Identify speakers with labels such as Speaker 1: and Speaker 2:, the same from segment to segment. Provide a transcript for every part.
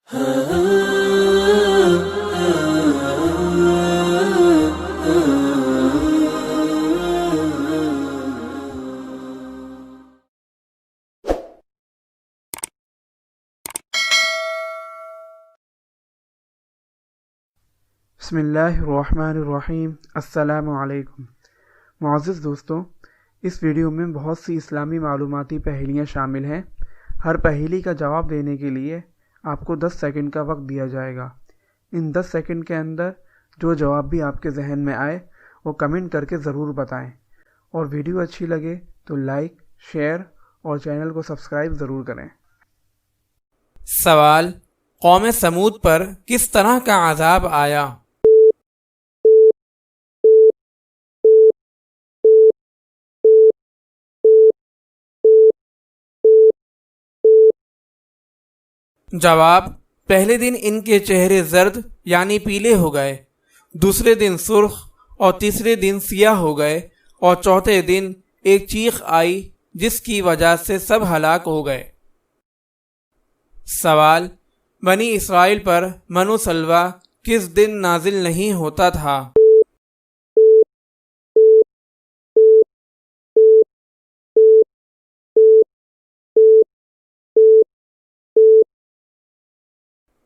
Speaker 1: بسم اللہ الرحمن الرحیم۔ السلام علیکم معزز دوستوں، اس ویڈیو میں بہت سی اسلامی معلوماتی پہیلیاں شامل ہیں۔ ہر پہیلی کا جواب دینے کے لیے آپ کو 10 سیکنڈ کا وقت دیا جائے گا۔ ان 10 سیکنڈ کے اندر جو جواب بھی آپ کے ذہن میں آئے وہ کمنٹ کر کے ضرور بتائیں، اور ویڈیو اچھی لگے تو لائک، شیئر اور چینل کو سبسکرائب ضرور کریں۔
Speaker 2: سوال: قوم سمود پر کس طرح کا عذاب آیا؟ جواب: پہلے دن ان کے چہرے زرد یعنی پیلے ہو گئے، دوسرے دن سرخ اور تیسرے دن سیاہ ہو گئے، اور چوتھے دن ایک چیخ آئی جس کی وجہ سے سب ہلاک ہو گئے۔ سوال: بنی اسرائیل پر من و سلویٰ کس دن نازل نہیں ہوتا تھا؟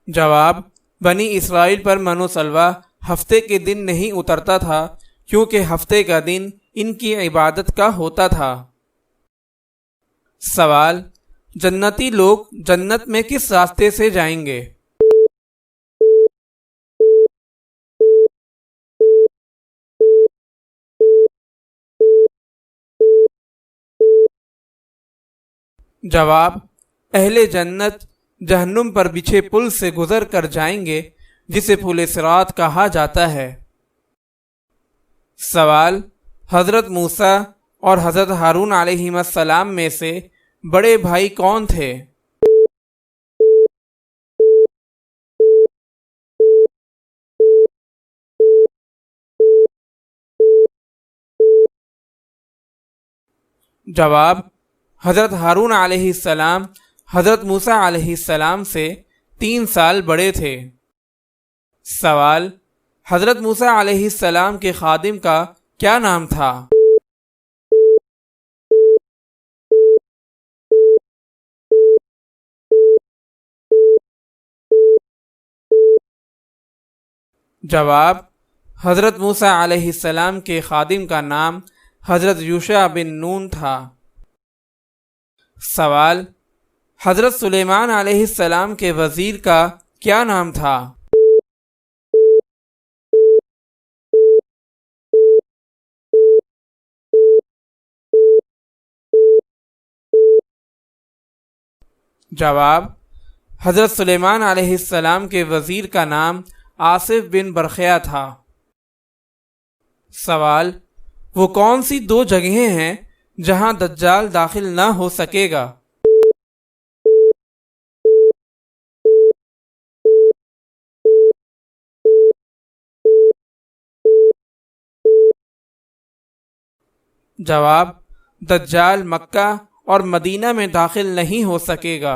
Speaker 2: جواب: بنی اسرائیل پر من و سلویٰ ہفتے کے دن نہیں اترتا تھا، کیونکہ ہفتے کا دن ان کی عبادت کا ہوتا تھا۔ سوال: جنتی لوگ جنت میں کس راستے سے جائیں گے؟ جواب: اہل جنت جہنم پر بچھے پل سے گزر کر جائیں گے، جسے پل صراط کہا جاتا ہے۔ سوال: حضرت موسیٰ اور حضرت ہارون علیہ السلام میں سے بڑے بھائی کون تھے؟ جواب: حضرت ہارون علیہ السلام حضرت موسیٰ علیہ السلام سے 3 سال بڑے تھے۔ سوال: حضرت موسیٰ علیہ السلام کے خادم کا کیا نام تھا؟ جواب: حضرت موسیٰ علیہ السلام کے خادم کا نام حضرت یوشع بن نون تھا۔ سوال: حضرت سلیمان علیہ السلام کے وزیر کا کیا نام تھا؟ جواب: حضرت سلیمان علیہ السلام کے وزیر کا نام آصف بن برخیا تھا۔ سوال: وہ کون سی 2 جگہیں ہیں جہاں دجال داخل نہ ہو سکے گا؟ جواب: دجال مکہ اور مدینہ میں داخل نہیں ہو سکے گا۔